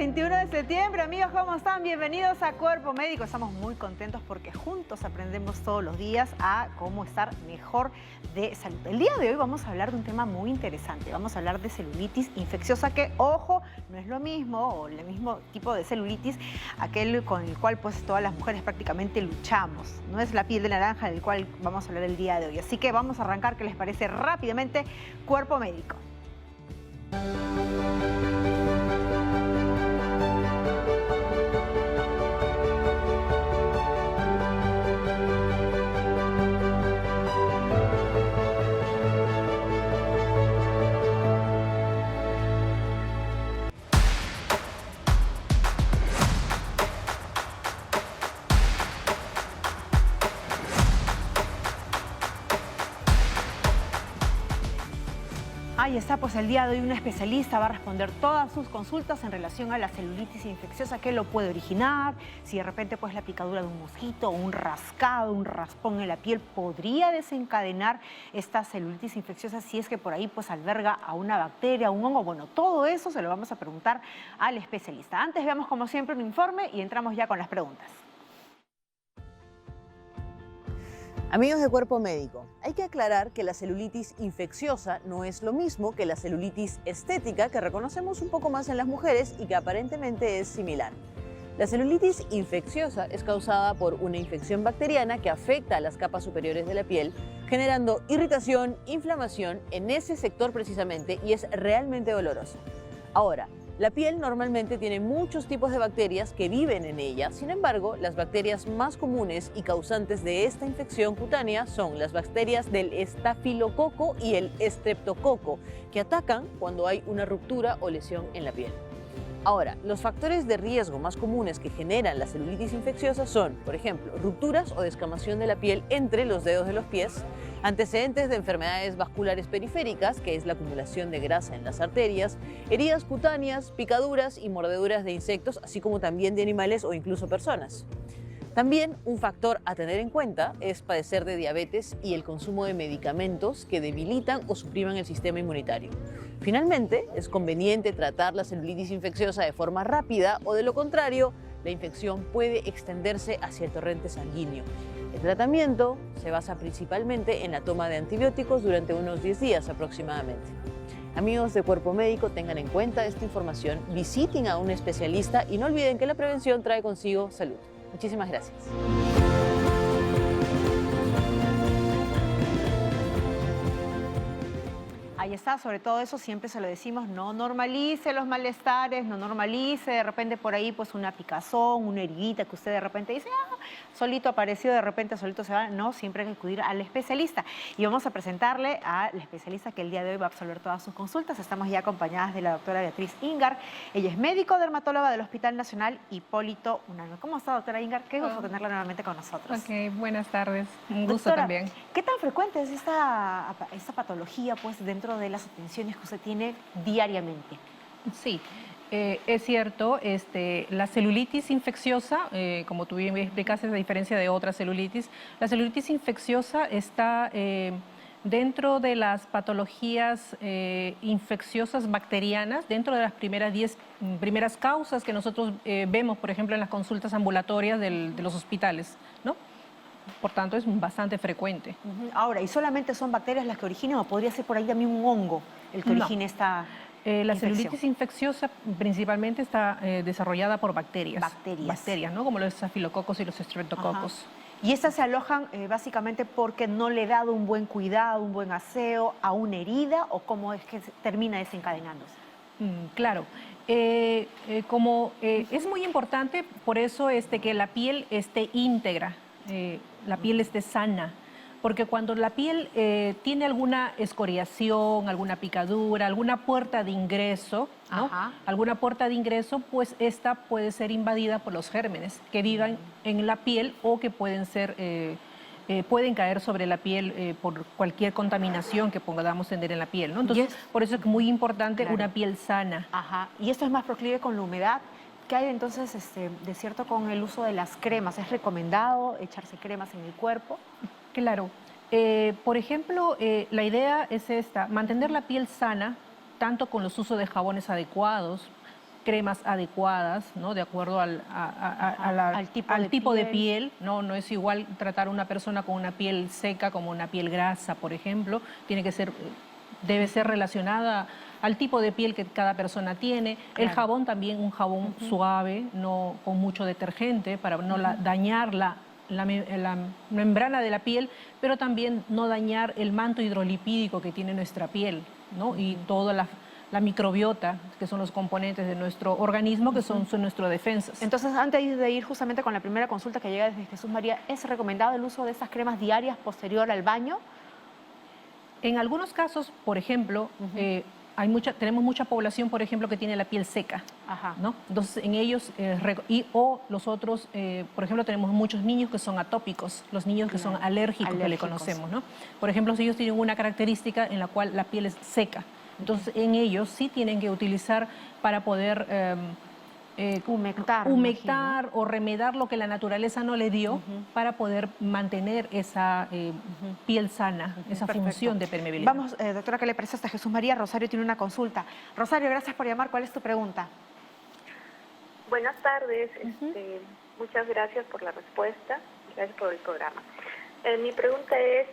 21 de septiembre, amigos, ¿cómo están? Bienvenidos a Cuerpo Médico. Estamos muy contentos porque juntos aprendemos todos los días a cómo estar mejor de salud. El día de hoy vamos a hablar de un tema muy interesante. Vamos a hablar de celulitis infecciosa que, ojo, no es lo mismo o el mismo tipo de celulitis, aquel con el cual pues todas las mujeres prácticamente luchamos. No es la piel de naranja del cual vamos a hablar el día de hoy. Así que vamos a arrancar, ¿qué les parece? Rápidamente, Cuerpo Médico. Ahí está, pues el día de hoy una especialista va a responder todas sus consultas en relación a la celulitis infecciosa, qué lo puede originar, si de repente pues la picadura de un mosquito, un rascado, un raspón en la piel podría desencadenar esta celulitis infecciosa si es que por ahí pues alberga a una bacteria, un hongo. Bueno, todo eso se lo vamos a preguntar al especialista. Antes veamos como siempre un informe y entramos ya con las preguntas. Amigos de Cuerpo Médico, hay que aclarar que la celulitis infecciosa no es lo mismo que la celulitis estética que reconocemos un poco más en las mujeres y que aparentemente es similar. La celulitis infecciosa es causada por una infección bacteriana que afecta a las capas superiores de la piel, generando irritación, inflamación en ese sector precisamente y es realmente dolorosa. Ahora, la piel normalmente tiene muchos tipos de bacterias que viven en ella. Sin embargo, las bacterias más comunes y causantes de esta infección cutánea son las bacterias del estafilococo y el estreptococo, que atacan cuando hay una ruptura o lesión en la piel. Ahora, los factores de riesgo más comunes que generan la celulitis infecciosa son, por ejemplo, rupturas o descamación de la piel entre los dedos de los pies, antecedentes de enfermedades vasculares periféricas, que es la acumulación de grasa en las arterias, heridas cutáneas, picaduras y mordeduras de insectos, así como también de animales o incluso personas. También un factor a tener en cuenta es padecer de diabetes y el consumo de medicamentos que debilitan o supriman el sistema inmunitario. Finalmente, es conveniente tratar la celulitis infecciosa de forma rápida o de lo contrario, la infección puede extenderse hacia el torrente sanguíneo. El tratamiento se basa principalmente en la toma de antibióticos durante unos 10 días aproximadamente. Amigos de Cuerpo Médico, tengan en cuenta esta información, visiten a un especialista y no olviden que la prevención trae consigo salud. Muchísimas gracias. Ahí está, sobre todo eso siempre se lo decimos, no normalice los malestares, no normalice de repente por ahí pues una picazón, una heridita que usted de repente dice, solito apareció, de repente solito se va. No, siempre hay que acudir al especialista. Y vamos a presentarle al especialista que el día de hoy va a absolver todas sus consultas. Estamos ya acompañadas de la doctora Beatriz Ingar. Ella es médico dermatóloga del Hospital Nacional Hipólito Unanue. ¿Cómo está, doctora Ingar? Qué gusto tenerla nuevamente con nosotros. Ok, buenas tardes. Un gusto doctora, también. ¿Qué tan frecuente es esta patología pues dentro de las atenciones que usted tiene diariamente? Sí, es cierto, la celulitis infecciosa, como tú bien explicaste, a diferencia de otras celulitis, la celulitis infecciosa está dentro de las patologías infecciosas bacterianas, dentro de las primeras causas que nosotros vemos, por ejemplo, en las consultas ambulatorias de los hospitales, ¿no? Por tanto, es bastante frecuente. Ahora, ¿y solamente son bacterias las que originan o podría ser por ahí también un hongo el que origine esta la infección? celulitis infecciosa principalmente está desarrollada por bacterias. Bacterias, ¿no? Como los estafilococos y los estreptococos. Y estas se alojan básicamente porque no le he dado un buen cuidado, un buen aseo a una herida, ¿o cómo es que termina desencadenándose? Claro. Es muy importante, por eso que la piel esté íntegra, la piel esté sana, porque cuando la piel tiene alguna escoriación, alguna picadura, alguna puerta de ingreso, ¿no? Alguna puerta de ingreso, pues esta puede ser invadida por los gérmenes que vivan en la piel o que pueden caer sobre la piel por cualquier contaminación que podamos tener en la piel, ¿no? Entonces, por eso es muy importante una piel sana. ¿Y esto es más proclive con la humedad? ¿Qué hay entonces de cierto con el uso de las cremas? ¿Es recomendado echarse cremas en el cuerpo? Claro. Por ejemplo, la idea es esta, mantener la piel sana, tanto con los usos de jabones adecuados, cremas adecuadas, ¿no? De acuerdo al tipo de piel, ¿no? No es igual tratar a una persona con una piel seca como una piel grasa, por ejemplo. Debe ser relacionada al tipo de piel que cada persona tiene. Claro. El jabón también, un jabón suave, no con mucho detergente, para no dañar la membrana de la piel, pero también no dañar el manto hidrolipídico que tiene nuestra piel, ¿no? Y toda la microbiota, que son los componentes de nuestro organismo, que son nuestras defensas. Entonces, antes de ir justamente con la primera consulta que llega desde Jesús María, ¿es recomendado el uso de esas cremas diarias posterior al baño? En algunos casos, por ejemplo, tenemos mucha población, por ejemplo, que tiene la piel seca, ¿no? Entonces, en ellos, o los otros, por ejemplo, tenemos muchos niños que son atópicos, los niños que son alérgicos, que le conocemos, ¿no? Por ejemplo, si ellos tienen una característica en la cual la piel es seca, entonces en ellos sí tienen que utilizar para poder humectar o remedar lo que la naturaleza no le dio para poder mantener esa piel sana, esa función de permeabilidad. Vamos, doctora, ¿qué le parece hasta Jesús María? Rosario tiene una consulta. Rosario, gracias por llamar. ¿Cuál es tu pregunta? Buenas tardes. Muchas gracias por la respuesta. Gracias por el programa. Mi pregunta es,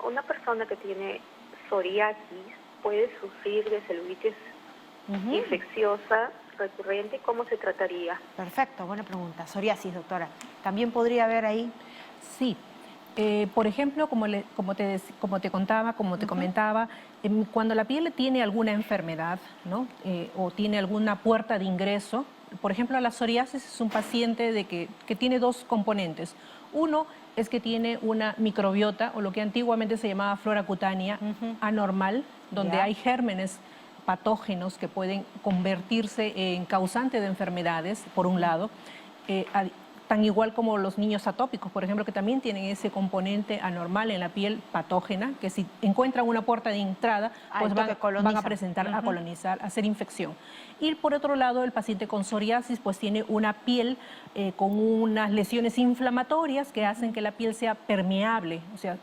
¿una persona que tiene psoriasis puede sufrir de celulitis infecciosa recurrente? ¿Cómo se trataría? Perfecto, buena pregunta. Psoriasis, doctora. ¿También podría haber ahí? Sí. Por ejemplo, como te comentaba, cuando la piel tiene alguna enfermedad, ¿no? O tiene alguna puerta de ingreso, por ejemplo, la psoriasis es un paciente que tiene dos componentes. Uno es que tiene una microbiota, o lo que antiguamente se llamaba flora cutánea, anormal, donde hay gérmenes patógenos que pueden convertirse en causante de enfermedades, por un lado, tan igual como los niños atópicos, por ejemplo, que también tienen ese componente anormal en la piel patógena, que si encuentran una puerta de entrada, pues van a presentar, a colonizar, a hacer infección. Y por otro lado, el paciente con psoriasis pues tiene una piel con unas lesiones inflamatorias que hacen que la piel sea permeable, o sea,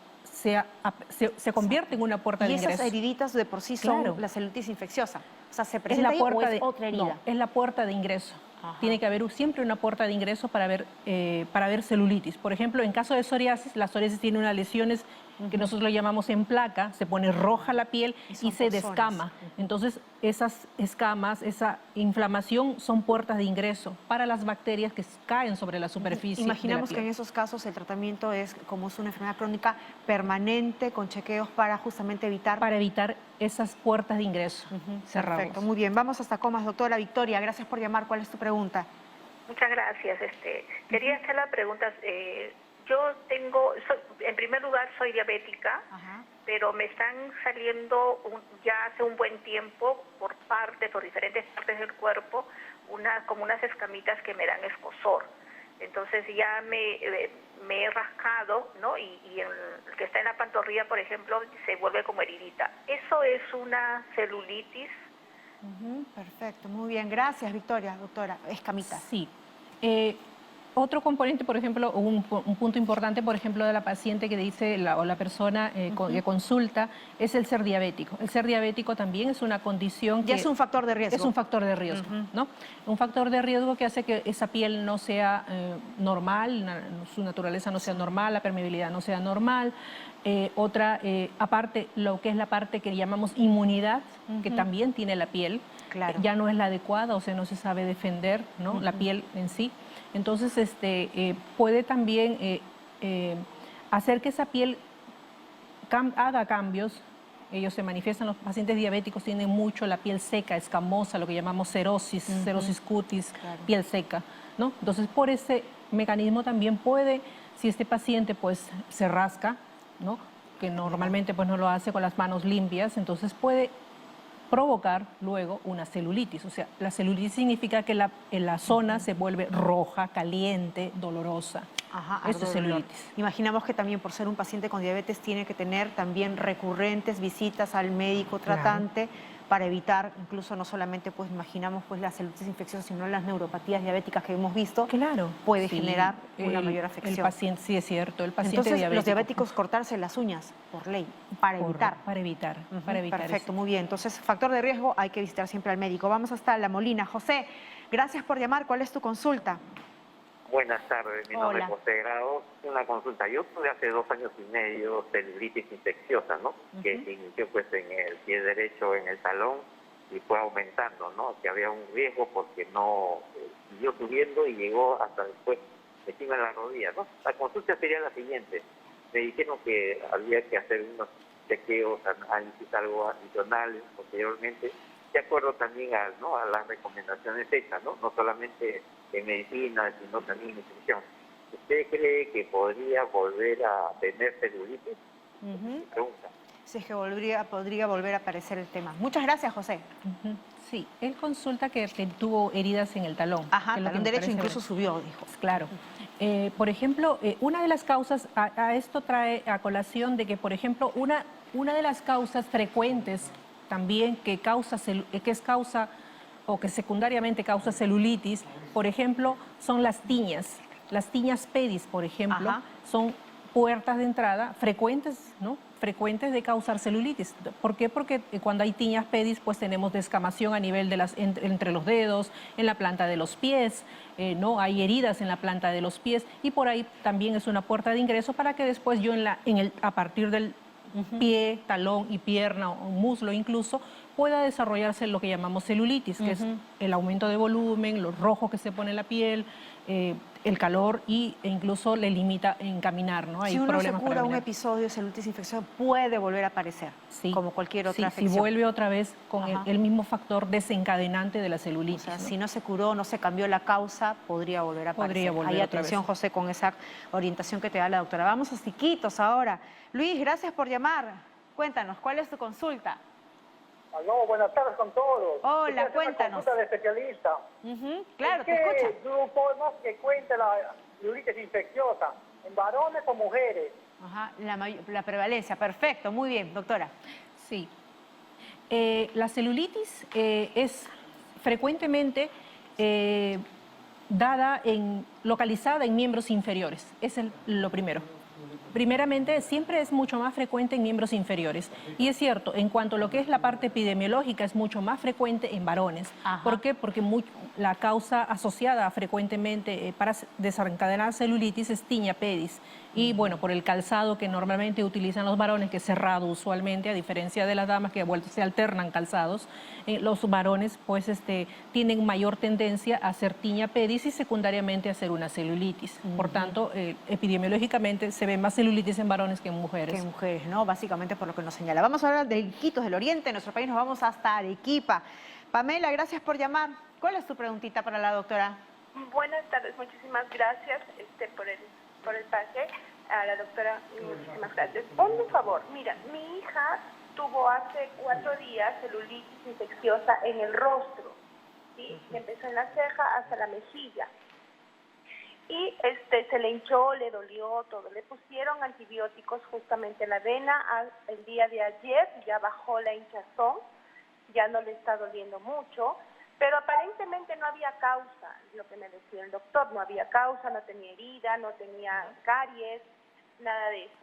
se convierte en una puerta de ingreso. Y esas heriditas de por sí son la celulitis infecciosa. O sea, ¿se presenta ahí o es otra herida? No, es la puerta de ingreso. Tiene que haber siempre una puerta de ingreso para ver celulitis. Por ejemplo, en caso de psoriasis, la psoriasis tiene unas lesiones que nosotros lo llamamos en placa, se pone roja la piel y se descama. Entonces, esas escamas, esa inflamación son puertas de ingreso para las bacterias que caen sobre la superficie. Imaginamos de la que piel. en esos casos el tratamiento es, como es una enfermedad crónica, permanente, con chequeos para justamente evitar... Para evitar esas puertas de ingreso cerradas. Perfecto, muy bien. Vamos hasta Comas, doctora Victoria. Gracias por llamar. ¿Cuál es tu pregunta? Muchas gracias. Quería hacer la pregunta. Yo en primer lugar, soy diabética, pero me están saliendo ya hace un buen tiempo por diferentes partes del cuerpo, como unas escamitas que me dan escozor. Entonces ya me he rascado, ¿no? Y el que está en la pantorrilla, por ejemplo, se vuelve como heridita. ¿Eso es una celulitis? Perfecto, muy bien. Gracias, Victoria, doctora. Escamitas. Sí. Otro componente, por ejemplo, un punto importante, por ejemplo, de la paciente que dice, o la persona que consulta, es el ser diabético. El ser diabético también es una condición Ya es un factor de riesgo. Es un factor de riesgo, ¿no? Un factor de riesgo que hace que esa piel no sea normal, su naturaleza no sea normal, la permeabilidad no sea normal. Aparte, lo que es la parte que llamamos inmunidad, que también tiene la piel, ya no es la adecuada, o sea, no se sabe defender, ¿no? La piel en sí. Entonces, puede también hacer que esa piel haga cambios. Ellos se manifiestan, los pacientes diabéticos tienen mucho la piel seca, escamosa, lo que llamamos cerosis, cerosis cutis, piel seca, ¿no? Entonces, por ese mecanismo también puede, si este paciente pues se rasca, ¿no? Que normalmente pues no lo hace con las manos limpias, entonces puede provocar luego una celulitis. O sea, la celulitis significa que la zona se vuelve roja, caliente, dolorosa. Esto es celulitis. Imaginamos que también por ser un paciente con diabetes tiene que tener también recurrentes visitas al médico tratante para evitar, incluso no solamente pues imaginamos pues la celulitis infecciosa, sino las neuropatías diabéticas que hemos visto, Claro. puede Sí, generar una mayor afección. El paciente, sí es cierto, el paciente Entonces, diabético. los diabéticos cortarse las uñas, por ley, para evitar. Para evitar, Ujú, para evitar perfecto, eso. muy bien. Entonces, factor de riesgo, hay que visitar siempre al médico. Vamos hasta La Molina. José, gracias por llamar. ¿Cuál es tu consulta? Buenas tardes, mi nombre Hola. es José Grado. Una consulta. Yo tuve hace 2 años y medio celulitis infecciosa, ¿no? Que se inició pues en el pie derecho, en el talón, y fue aumentando, ¿no? Que había un riesgo porque no siguió subiendo y llegó hasta después encima de la rodilla, ¿no? La consulta sería la siguiente. Me dijeron que había que hacer unos chequeos, análisis, algo adicionales posteriormente, de acuerdo también a, ¿no?, a las recomendaciones hechas, ¿no? No solamente en medicina, sino también en nutrición. ¿Usted cree que podría volver a tener celulitis? Pregunta. Si es que podría volver a aparecer el tema. Muchas gracias, José. Ujú. Sí, él consulta que tuvo heridas en el talón. Ajá, que es lo que talón me derecho parece incluso bueno. subió, dijo. Claro. Por ejemplo, una de las causas, a esto trae a colación de que, por ejemplo, una de las causas frecuentes también que es causa o que secundariamente causa celulitis, por ejemplo, son las tiñas. Las tiñas pedis, por ejemplo, Ajá. son puertas de entrada frecuentes, ¿no? Frecuentes de causar celulitis. ¿Por qué? Porque cuando hay tiñas pedis, pues tenemos descamación a nivel de entre los dedos, en la planta de los pies, ¿no? Hay heridas en la planta de los pies y por ahí también es una puerta de ingreso para que después yo a partir del pie, talón y pierna o muslo incluso, pueda desarrollarse lo que llamamos celulitis, que es el aumento de volumen, lo rojo que se pone en la piel, el calor e incluso le limita en caminar, ¿no? Hay Si uno se problemas para cura un caminar. episodio de celulitis infecciosa, puede volver a aparecer, Sí. como cualquier otra Sí, afección. si vuelve otra vez con Ajá. el mismo factor desencadenante de la O celulitis. sea, ¿no? si no se curó, no se cambió la causa, podría volver a aparecer. Podría volver Hay otra atención, vez. José, con esa orientación que te da la doctora. Vamos a Siquitos ahora. Luis, gracias por llamar. Cuéntanos, ¿cuál es tu consulta? Aló, buenas tardes con todos. Hola, Quería hacer una cuéntanos. consulta de especialista. Claro, ¿En te escucho. qué grupo es más frecuente la celulitis infecciosa? ¿En varones o mujeres? Ajá, la prevalencia, perfecto, muy bien, doctora. Sí. La celulitis es frecuentemente localizada en miembros inferiores. Es lo primero. Primeramente, siempre es mucho más frecuente en miembros inferiores. Y es cierto, en cuanto a lo que es la parte epidemiológica, es mucho más frecuente en varones. Ajá. ¿Por qué? Porque la causa asociada frecuentemente para desencadenar celulitis es tiña pedis. Y bueno, por el calzado que normalmente utilizan los varones, que es cerrado usualmente, a diferencia de las damas que se alternan calzados, los varones pues tienen mayor tendencia a hacer tiña pedis y secundariamente a hacer una celulitis. Por tanto, epidemiológicamente se ve más celulitis en varones que en mujeres. Que mujeres, ¿no? Básicamente por lo que nos señala. Vamos a hablar de Iquitos del Oriente, en nuestro país nos vamos hasta Arequipa. Pamela, gracias por llamar. ¿Cuál es tu preguntita para la doctora? Buenas tardes, muchísimas gracias por el pase. A la doctora, muchísimas gracias. Ponme un favor, mira, mi hija tuvo hace 4 días celulitis infecciosa en el rostro, ¿sí? Le empezó en la ceja hasta la mejilla. Y se le hinchó, le dolió todo. Le pusieron antibióticos justamente en la vena. El día de ayer ya bajó la hinchazón, ya no le está doliendo mucho. Pero aparentemente no había causa, lo que me decía el doctor, no había causa, no tenía herida, no tenía caries, nada de eso.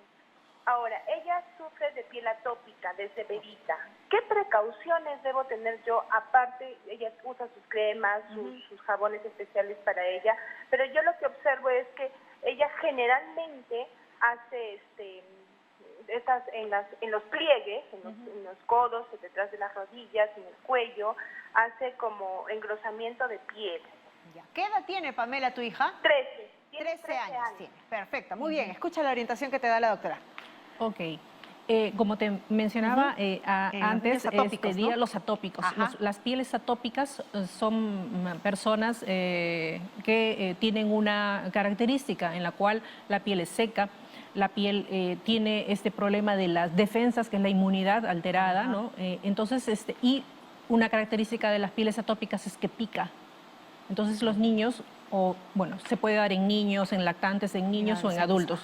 Ahora, ella sufre de piel atópica desde bebita. ¿Qué precauciones debo tener yo? Aparte, ella usa sus cremas, sus jabones especiales para ella, pero yo lo que observo es que ella generalmente hace en los pliegues, en los codos, detrás de las rodillas, en el cuello, hace como engrosamiento de piel. Ya. ¿Qué edad tiene, Pamela, tu hija? 13. 13 años tiene. Perfecto, muy bien. Escucha la orientación que te da la doctora. Ok. Como te mencionaba antes, los atópicos, ¿no? los atópicos. Ajá. Las pieles atópicas son personas que tienen una característica en la cual la piel es seca, la piel tiene este problema de las defensas, que es la inmunidad alterada, ¿no? Entonces, y una característica de las pieles atópicas es que pica. Entonces los niños o bueno, se puede dar en niños, en lactantes, en niños o en adultos.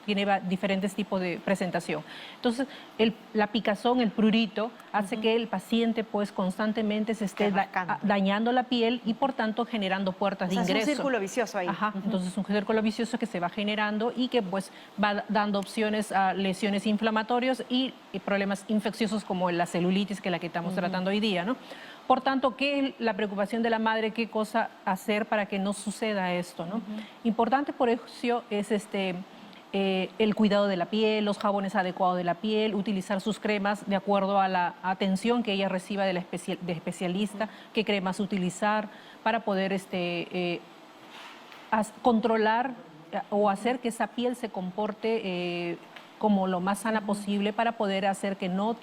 Tiene diferentes tipos de presentación. Entonces, la picazón, el prurito, hace que el paciente pues constantemente se esté dañando la piel y por tanto generando puertas de ingreso. Es un círculo vicioso ahí. Entonces es un círculo vicioso que se va generando y que pues va dando opciones a lesiones inflamatorias y problemas infecciosos como la celulitis, que es la que estamos tratando hoy día, ¿no? Por tanto, ¿qué es la preocupación de la madre? ¿Qué cosa hacer para que no suceda esto, ¿no? Importante por eso es el cuidado de la piel, los jabones adecuados de la piel, utilizar sus cremas de acuerdo a la atención que ella reciba de especialista, qué cremas utilizar para poder controlar o hacer que esa piel se comporte como lo más sana posible para poder hacer que no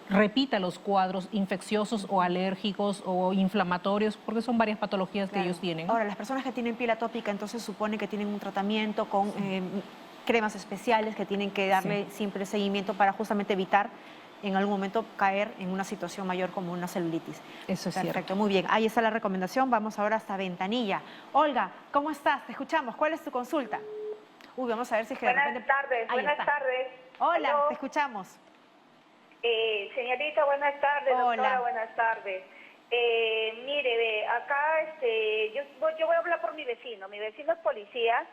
repita los cuadros infecciosos o alérgicos o inflamatorios, porque son varias patologías que ellos tienen. Ahora, las personas que tienen piel atópica entonces supone que tienen un tratamiento con cremas especiales que tienen que darle siempre seguimiento para justamente evitar en algún momento caer en una situación mayor como una celulitis. Eso es cierto. Perfecto, muy bien. Ahí está la recomendación. Vamos ahora hasta Ventanilla. Olga, ¿cómo estás? Te escuchamos. ¿Cuál es tu consulta? Uy, vamos a ver si es que buenas de repente... tardes, buenas tardes. Hola, Aló. te escuchamos. Señorita, buenas tardes. Hola. Doctora, buenas tardes. Mire, acá yo voy a hablar por mi vecino. Mi vecino es policía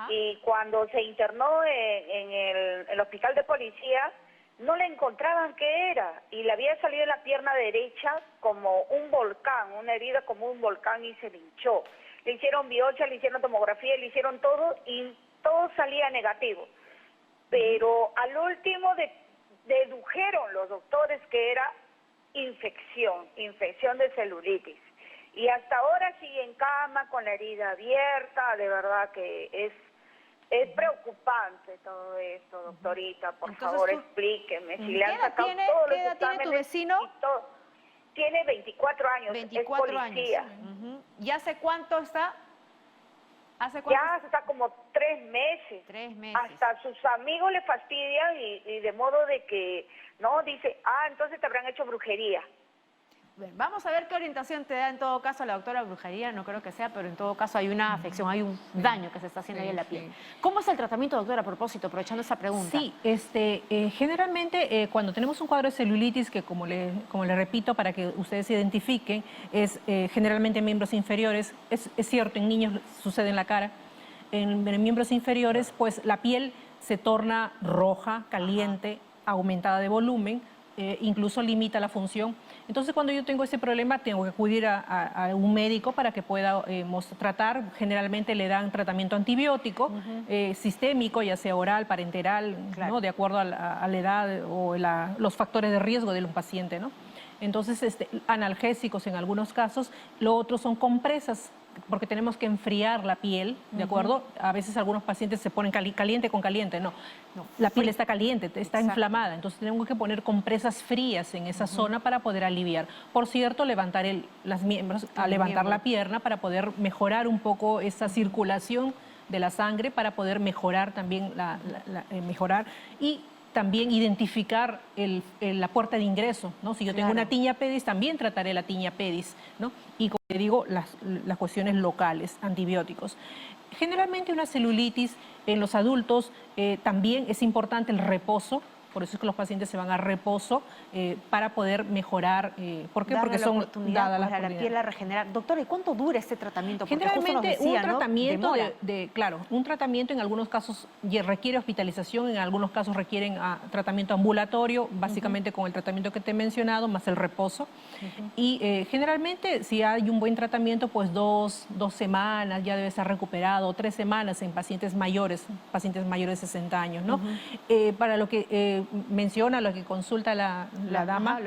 y cuando se internó en el hospital de policía no le encontraban qué era y le había salido en la pierna derecha como un volcán, una herida como un volcán y se le hinchó. Le hicieron biopsia, le hicieron tomografía, le hicieron todo y todo salía negativo. Pero al último dedujeron los doctores que era infección de celulitis. Y hasta ahora sigue en cama con la herida abierta, de verdad que es preocupante todo esto, doctorita. Por favor, explíqueme. Si le han sacado todos los exámenes. ¿Qué edad tiene tu vecino? Tiene 24 años, 24 es policía. años. ¿Y hace cuánto está? Ya está como 3 meses. 3 meses. Hasta sus amigos le fastidian y de modo de que, no, dice, entonces te habrán hecho brujería. Bien, vamos a ver qué orientación te da en todo caso la doctora brujería, no creo que sea, pero en todo caso hay una afección, hay un daño que se está haciendo ahí en la piel. ¿Cómo es el tratamiento, doctora, a propósito, aprovechando esa pregunta? Sí, generalmente cuando tenemos un cuadro de celulitis, que como le repito, para que ustedes identifiquen, es generalmente en miembros inferiores, es cierto, en niños sucede en la cara, en miembros inferiores, pues la piel se torna roja, caliente, aumentada de volumen, incluso limita la función. Entonces, cuando yo tengo ese problema, tengo que acudir a un médico para que pueda tratar. Generalmente le dan tratamiento antibiótico sistémico, ya sea oral, parenteral, ¿no? De acuerdo a la edad o los factores de riesgo de un paciente, ¿no? Entonces, analgésicos en algunos casos. Lo otro son compresas, porque tenemos que enfriar la piel, ¿de acuerdo? A veces algunos pacientes se ponen caliente con caliente, no. La piel está caliente, está inflamada, entonces tenemos que poner compresas frías en esa zona para poder aliviar. Por cierto, levantar levantar la pierna para poder mejorar un poco esa circulación de la sangre, para poder mejorar también, mejorar y también identificar la puerta de ingreso, ¿no? Si yo tengo una tiña pedis, también trataré la tiña pedis, ¿no? Y como te digo, las cuestiones locales, antibióticos. Generalmente una celulitis en los adultos también es importante el reposo. Por eso es que los pacientes se van a reposo para poder mejorar. ¿Por qué? Porque son dadas las a la piel a regenerar. Doctora, ¿y cuánto dura este tratamiento? Porque generalmente justo nos decía, un tratamiento ¿no? claro, un tratamiento en algunos casos requiere hospitalización, en algunos casos requieren tratamiento ambulatorio, básicamente con el tratamiento que te he mencionado, más el reposo. Y generalmente, si hay un buen tratamiento, pues dos semanas ya debe estar recuperado, 3 semanas en pacientes mayores de 60 años, ¿no? Para lo que menciona, lo que consulta la dama,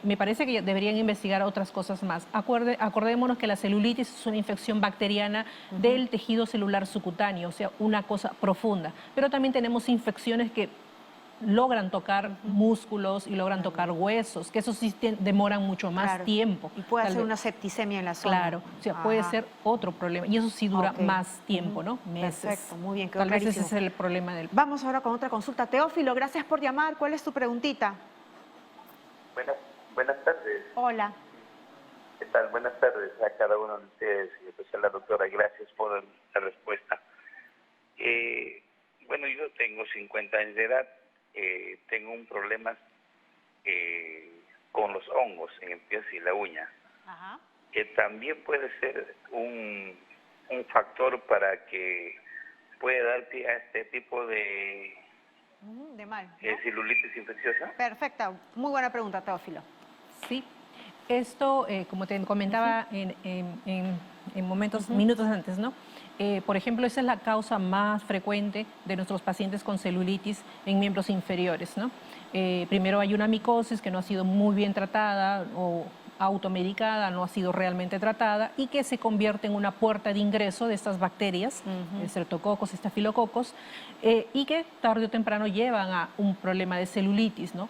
me parece que deberían investigar otras cosas más. Acordémonos que la celulitis es una infección bacteriana del tejido celular subcutáneo, o sea, una cosa profunda. Pero también tenemos infecciones que logran tocar músculos y logran tocar huesos, que eso sí demoran mucho más tiempo. Y puede hacer una septicemia en la zona. Claro, o sea, puede ser otro problema. Y eso sí dura más tiempo, ¿no? Meses. Perfecto, muy bien, quedó Tal vez clarísimo. ese es el problema del... Vamos ahora con otra consulta. Teófilo, gracias por llamar. ¿Cuál es tu preguntita? Buenas tardes. Hola. ¿Qué tal? Buenas tardes a cada uno de ustedes, y en especial a la doctora. Gracias por la respuesta. Bueno, yo tengo 50 años de edad, tengo un problema con los hongos en el pie y la uña, que también puede ser un factor para que pueda dar pie a este tipo de mal, ¿no? celulitis infecciosa. Perfecta, muy buena pregunta, Teófilo. Sí, esto, como te comentaba en minutos antes, ¿no? Por ejemplo, esa es la causa más frecuente de nuestros pacientes con celulitis en miembros inferiores, ¿no? Primero hay una micosis que no ha sido muy bien tratada o automedicada, no ha sido realmente tratada y que se convierte en una puerta de ingreso de estas bacterias, streptococos, estafilococos, y que tarde o temprano llevan a un problema de celulitis, ¿no?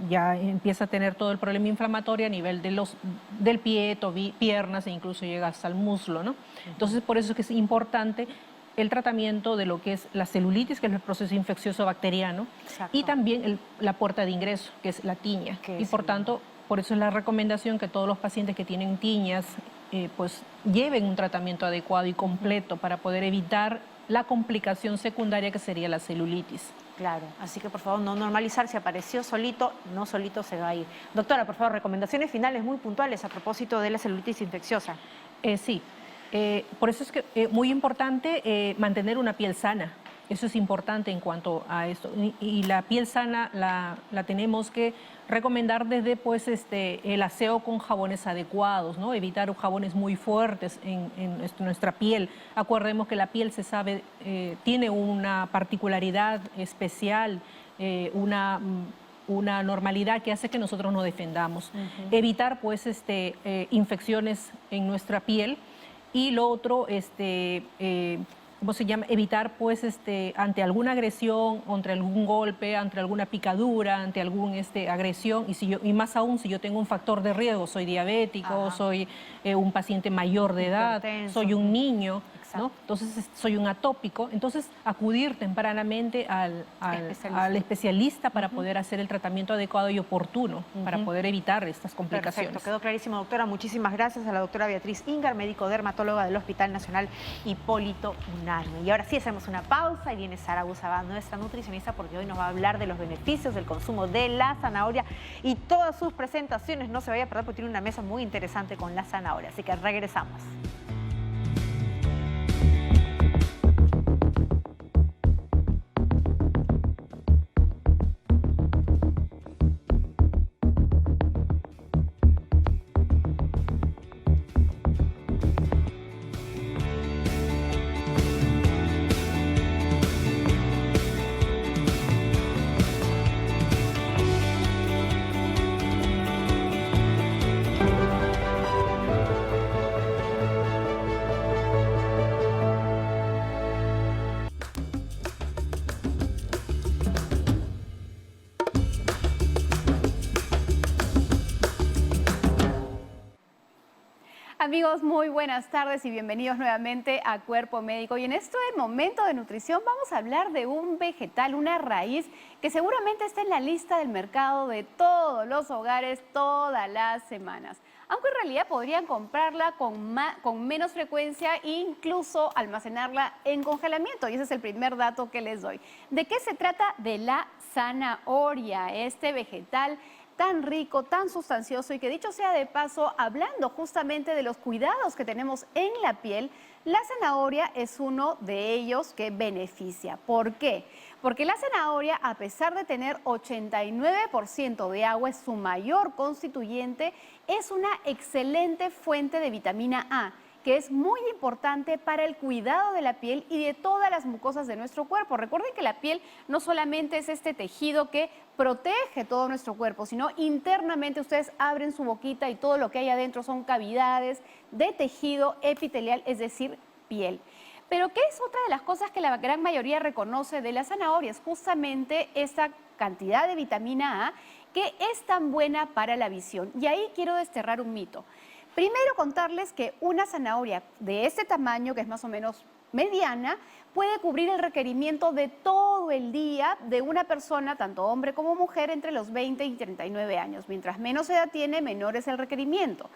Ya empieza a tener todo el problema inflamatorio a nivel del pie, piernas e incluso llega hasta el muslo, ¿no? Entonces, por eso es que es importante el tratamiento de lo que es la celulitis, que es el proceso infeccioso bacteriano, y también la puerta de ingreso, que es la tiña. Y por tanto, por eso es la recomendación que todos los pacientes que tienen tiñas, pues lleven un tratamiento adecuado y completo para poder evitar la complicación secundaria que sería la celulitis. Claro, así que por favor no normalizar, si apareció solito, no solito se va a ir. Doctora, por favor, recomendaciones finales muy puntuales a propósito de la celulitis infecciosa. Sí, por eso es que muy importante mantener una piel sana. Eso es importante en cuanto a esto. Y la piel sana la tenemos que recomendar desde pues, el aseo con jabones adecuados, ¿no? Evitar jabones muy fuertes en nuestra piel. Acordemos que la piel, se sabe, tiene una particularidad especial, una normalidad que hace que nosotros nos defendamos. Evitar pues, infecciones en nuestra piel. Y lo otro, ¿cómo se llama? Evitar, pues, ante alguna agresión, ante algún golpe, ante alguna picadura, ante alguna agresión, y más aún si yo tengo un factor de riesgo, soy diabético, soy un paciente mayor de edad, soy un niño, ¿no? Entonces soy un atópico, entonces acudir tempranamente al especialista para poder hacer el tratamiento adecuado y oportuno, para poder evitar estas complicaciones. Perfecto, quedó clarísimo, doctora. Muchísimas gracias a la doctora Beatriz Ingar, médico dermatóloga del Hospital Nacional Hipólito Unanue. Y ahora sí hacemos una pausa y viene Sara Busabá, nuestra nutricionista, porque hoy nos va a hablar de los beneficios del consumo de la zanahoria y todas sus presentaciones. No se vaya a perder porque tiene una mesa muy interesante con la zanahoria, así que regresamos. Amigos, muy buenas tardes y bienvenidos nuevamente a Cuerpo Médico. Y en este momento de nutrición vamos a hablar de un vegetal, una raíz que seguramente está en la lista del mercado de todos los hogares todas las semanas. Aunque en realidad podrían comprarla con menos frecuencia e incluso almacenarla en congelamiento. Y ese es el primer dato que les doy. ¿De qué se trata? De la zanahoria, este vegetal tan rico, tan sustancioso y que, dicho sea de paso, hablando justamente de los cuidados que tenemos en la piel, la zanahoria es uno de ellos que beneficia. ¿Por qué? Porque la zanahoria, a pesar de tener 89% de agua, es su mayor constituyente, es una excelente fuente de vitamina A, que es muy importante para el cuidado de la piel y de todas las mucosas de nuestro cuerpo. Recuerden que la piel no solamente es este tejido que protege todo nuestro cuerpo, sino internamente ustedes abren su boquita y todo lo que hay adentro son cavidades de tejido epitelial, es decir, piel. Pero ¿qué es otra de las cosas que la gran mayoría reconoce de las zanahorias? Justamente esa cantidad de vitamina A que es tan buena para la visión. Y ahí quiero desterrar un mito. Primero contarles que una zanahoria de este tamaño, que es más o menos mediana, puede cubrir el requerimiento de todo el día de una persona, tanto hombre como mujer, entre los 20 y 39 años. Mientras menos edad tiene, menor es el requerimiento.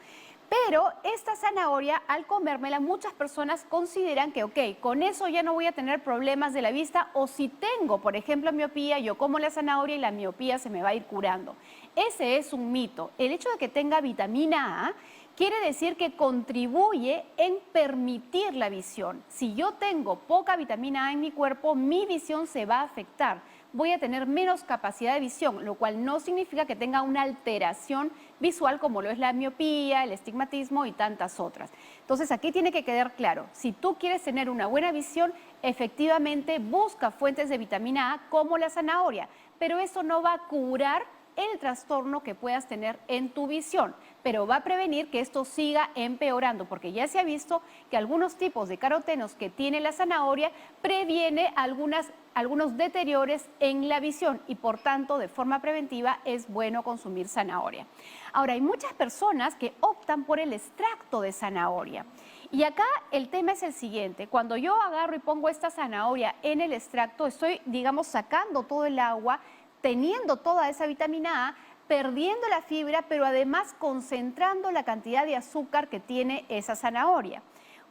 Pero esta zanahoria, al comérmela, muchas personas consideran que, ok, con eso ya no voy a tener problemas de la vista, o si tengo, por ejemplo, miopía, yo como la zanahoria y la miopía se me va a ir curando. Ese es un mito. El hecho de que tenga vitamina A quiere decir que contribuye en permitir la visión. Si yo tengo poca vitamina A en mi cuerpo, mi visión se va a afectar. Voy a tener menos capacidad de visión, lo cual no significa que tenga una alteración visual como lo es la miopía, el estigmatismo y tantas otras. Entonces, aquí tiene que quedar claro, si tú quieres tener una buena visión, efectivamente busca fuentes de vitamina A como la zanahoria, pero eso no va a curar el trastorno que puedas tener en tu visión, pero va a prevenir que esto siga empeorando, porque ya se ha visto que algunos tipos de carotenos que tiene la zanahoria previene algunos deteriores en la visión y por tanto de forma preventiva es bueno consumir zanahoria. Ahora, hay muchas personas que optan por el extracto de zanahoria. Y acá el tema es el siguiente, cuando yo agarro y pongo esta zanahoria en el extracto, estoy, digamos, sacando todo el agua, teniendo toda esa vitamina A, perdiendo la fibra, pero además concentrando la cantidad de azúcar que tiene esa zanahoria.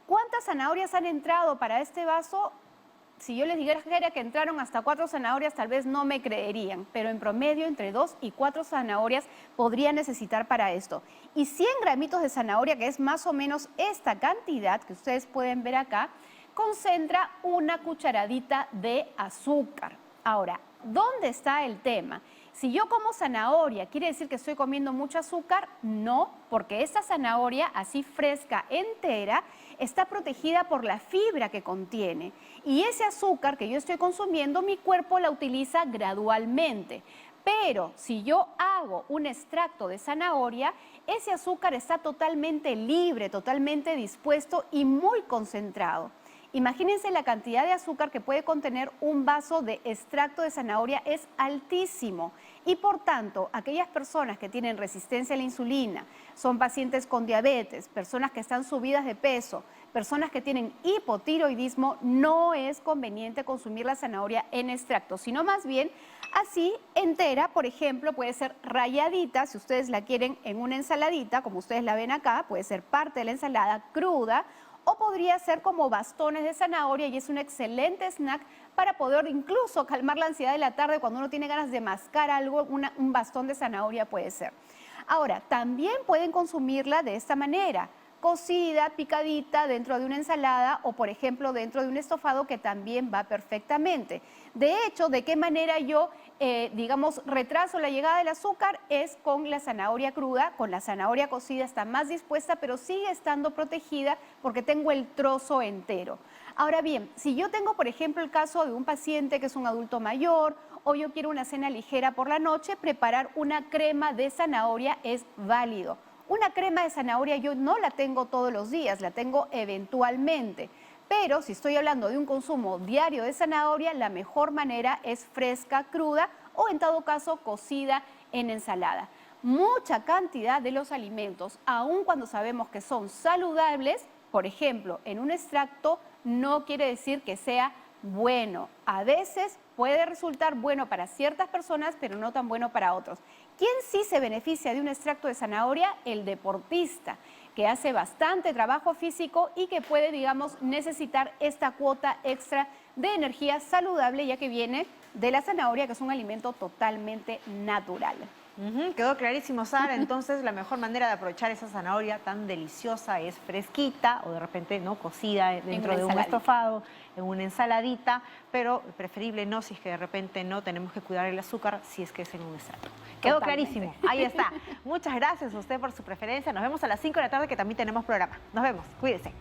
¿Cuántas zanahorias han entrado para este vaso? Si yo les dijera que entraron hasta 4 zanahorias, tal vez no me creerían, pero en promedio entre 2 y 4 zanahorias podría necesitar para esto. Y 100 gramitos de zanahoria, que es más o menos esta cantidad que ustedes pueden ver acá, concentra una cucharadita de azúcar. Ahora, ¿dónde está el tema? Si yo como zanahoria, ¿quiere decir que estoy comiendo mucho azúcar? No, porque esta zanahoria, así fresca, entera, está protegida por la fibra que contiene. Y ese azúcar que yo estoy consumiendo, mi cuerpo la utiliza gradualmente. Pero si yo hago un extracto de zanahoria, ese azúcar está totalmente libre, totalmente dispuesto y muy concentrado. Imagínense la cantidad de azúcar que puede contener un vaso de extracto de zanahoria, es altísimo. Y por tanto, aquellas personas que tienen resistencia a la insulina, son pacientes con diabetes, personas que están subidas de peso, personas que tienen hipotiroidismo, no es conveniente consumir la zanahoria en extracto, sino más bien así entera, por ejemplo, puede ser ralladita, si ustedes la quieren en una ensaladita, como ustedes la ven acá, puede ser parte de la ensalada cruda, o podría ser como bastones de zanahoria y es un excelente snack para poder incluso calmar la ansiedad de la tarde cuando uno tiene ganas de mascar algo, un bastón de zanahoria puede ser. Ahora, también pueden consumirla de esta manera, cocida, picadita dentro de una ensalada o por ejemplo dentro de un estofado que también va perfectamente. De hecho, ¿de qué manera yo, digamos, retraso la llegada del azúcar? Es con la zanahoria cruda, con la zanahoria cocida está más dispuesta, pero sigue estando protegida porque tengo el trozo entero. Ahora bien, si yo tengo, por ejemplo, el caso de un paciente que es un adulto mayor o yo quiero una cena ligera por la noche, preparar una crema de zanahoria es válido. Una crema de zanahoria yo no la tengo todos los días, la tengo eventualmente. Pero si estoy hablando de un consumo diario de zanahoria, la mejor manera es fresca, cruda o en todo caso cocida en ensalada. Mucha cantidad de los alimentos, aun cuando sabemos que son saludables, por ejemplo, en un extracto, no quiere decir que sea bueno. A veces puede resultar bueno para ciertas personas, pero no tan bueno para otros. ¿Quién sí se beneficia de un extracto de zanahoria? El deportista, que hace bastante trabajo físico y que puede, digamos, necesitar esta cuota extra de energía saludable, ya que viene de la zanahoria, que es un alimento totalmente natural. Quedó clarísimo, Sara. Entonces, la mejor manera de aprovechar esa zanahoria tan deliciosa es fresquita o de repente no cocida dentro de un estofado, en una ensaladita, pero preferible no si es que de repente no tenemos que cuidar el azúcar si es que es en un extracto. Quedó clarísimo. Ahí está. Muchas gracias a usted por su preferencia. Nos vemos a las 5 de la tarde que también tenemos programa. Nos vemos. Cuídense.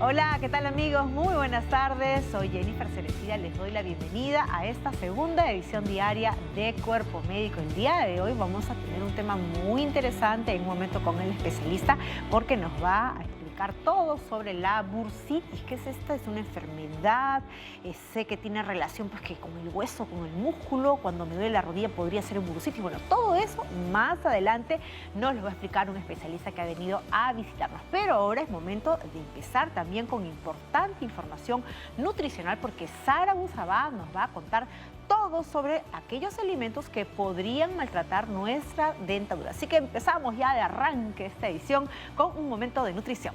Hola, ¿qué tal amigos? Muy buenas tardes. Soy Jennifer Cerecida. Les doy la bienvenida a esta segunda edición diaria de Cuerpo Médico. El día de hoy vamos a tener un tema muy interesante en un momento con el especialista porque nos va a explicar todo sobre la bursitis. ¿Qué es esta? Es una enfermedad. Sé que tiene relación pues, que con el hueso, con el músculo. Cuando me duele la rodilla podría ser bursitis. Bueno, todo eso más adelante nos lo va a explicar un especialista que ha venido a visitarnos. Pero ahora es momento de empezar también con importante información nutricional porque Sara Busabá nos va a contar todo sobre aquellos alimentos que podrían maltratar nuestra dentadura. Así que empezamos ya de arranque esta edición con un momento de nutrición.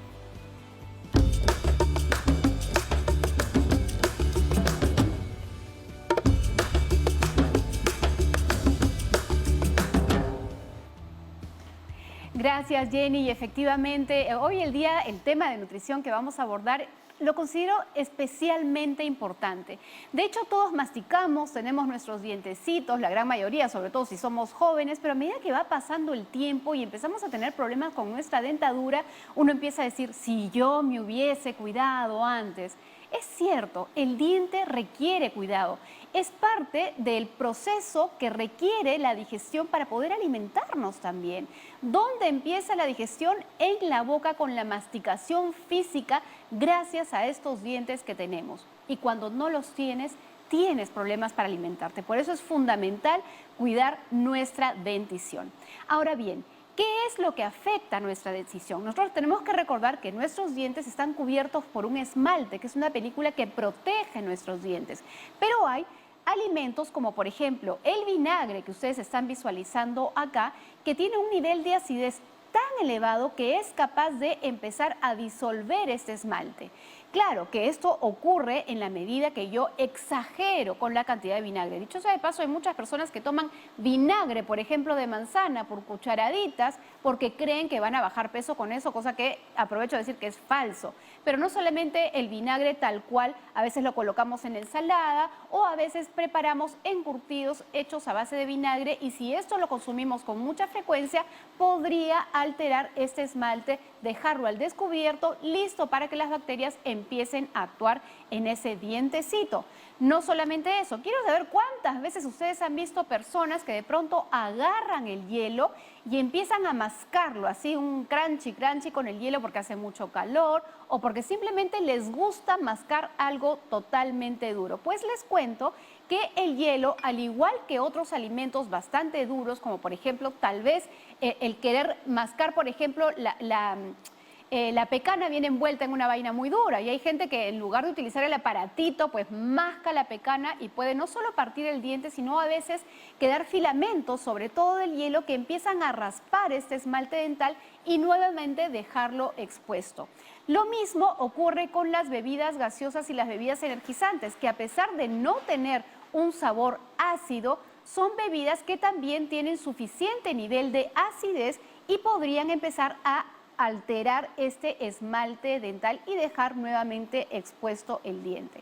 Gracias, Jenny. Y efectivamente, hoy el tema de nutrición que vamos a abordar lo considero especialmente importante. De hecho, todos masticamos, tenemos nuestros dientecitos, la gran mayoría, sobre todo si somos jóvenes, pero a medida que va pasando el tiempo y empezamos a tener problemas con nuestra dentadura, uno empieza a decir, si yo me hubiese cuidado antes. Es cierto, el diente requiere cuidado. Es parte del proceso que requiere la digestión para poder alimentarnos también. ¿Dónde empieza la digestión? En la boca con la masticación física gracias a estos dientes que tenemos. Y cuando no los tienes, tienes problemas para alimentarte. Por eso es fundamental cuidar nuestra dentición. Ahora bien, ¿qué es lo que afecta a nuestra dentición? Nosotros tenemos que recordar que nuestros dientes están cubiertos por un esmalte, que es una película que protege nuestros dientes. Pero hay alimentos como por ejemplo el vinagre que ustedes están visualizando acá, que tiene un nivel de acidez tan elevado que es capaz de empezar a disolver este esmalte. Claro que esto ocurre en la medida que yo exagero con la cantidad de vinagre. Dicho sea de paso, hay muchas personas que toman vinagre, por ejemplo, de manzana por cucharaditas porque creen que van a bajar peso con eso, cosa que aprovecho de decir que es falso. Pero no solamente el vinagre tal cual, a veces lo colocamos en ensalada o a veces preparamos encurtidos hechos a base de vinagre y si esto lo consumimos con mucha frecuencia, podría alterar este esmalte, dejarlo al descubierto, listo para que las bacterias empiecen a actuar en ese dientecito. No solamente eso, quiero saber cuántas veces ustedes han visto personas que de pronto agarran el hielo y empiezan a mascarlo, así un crunchy con el hielo porque hace mucho calor o porque simplemente les gusta mascar algo totalmente duro. Pues les cuento que el hielo, al igual que otros alimentos bastante duros, como por ejemplo tal vez el querer mascar, por ejemplo, la pecana viene envuelta en una vaina muy dura y hay gente que en lugar de utilizar el aparatito, pues masca la pecana y puede no solo partir el diente, sino a veces quedar filamentos, sobre todo del hielo, que empiezan a raspar este esmalte dental y nuevamente dejarlo expuesto. Lo mismo ocurre con las bebidas gaseosas y las bebidas energizantes, que a pesar de no tener un sabor ácido, son bebidas que también tienen suficiente nivel de acidez y podrían empezar a alterar este esmalte dental y dejar nuevamente expuesto el diente.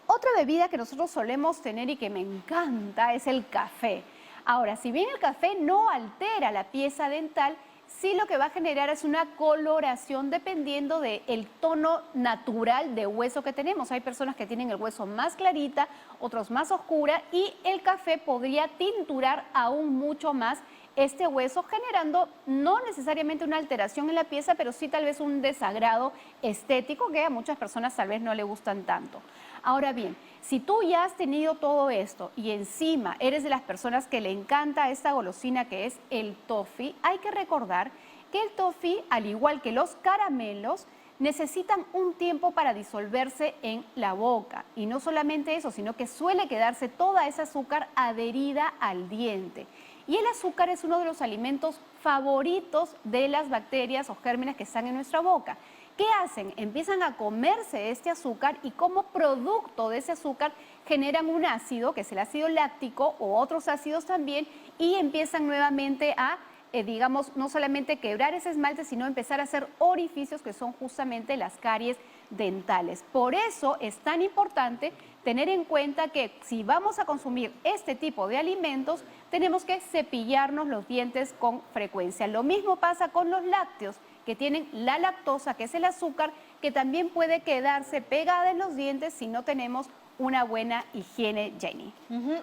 Otra bebida que nosotros solemos tener y que me encanta es el café. Ahora, si bien el café no altera la pieza dental, sí lo que va a generar es una coloración dependiendo del tono natural de hueso que tenemos. Hay personas que tienen el hueso más clarita, otros más oscura y el café podría tinturar aún mucho más este hueso, generando no necesariamente una alteración en la pieza, pero sí tal vez un desagrado estético que a muchas personas tal vez no le gustan tanto. Ahora bien, si tú ya has tenido todo esto y encima eres de las personas que le encanta esta golosina que es el toffee, hay que recordar que el toffee, al igual que los caramelos, necesitan un tiempo para disolverse en la boca. Y no solamente eso, sino que suele quedarse toda esa azúcar adherida al diente. Y el azúcar es uno de los alimentos favoritos de las bacterias o gérmenes que están en nuestra boca. ¿Qué hacen? Empiezan a comerse este azúcar y como producto de ese azúcar generan un ácido, que es el ácido láctico o otros ácidos también, y empiezan nuevamente a, digamos, no solamente quebrar ese esmalte, sino empezar a hacer orificios que son justamente las caries dentales. Por eso es tan importante tener en cuenta que si vamos a consumir este tipo de alimentos, tenemos que cepillarnos los dientes con frecuencia. Lo mismo pasa con los lácteos, que tienen la lactosa, que es el azúcar que también puede quedarse pegada en los dientes si no tenemos una buena higiene, Jenny.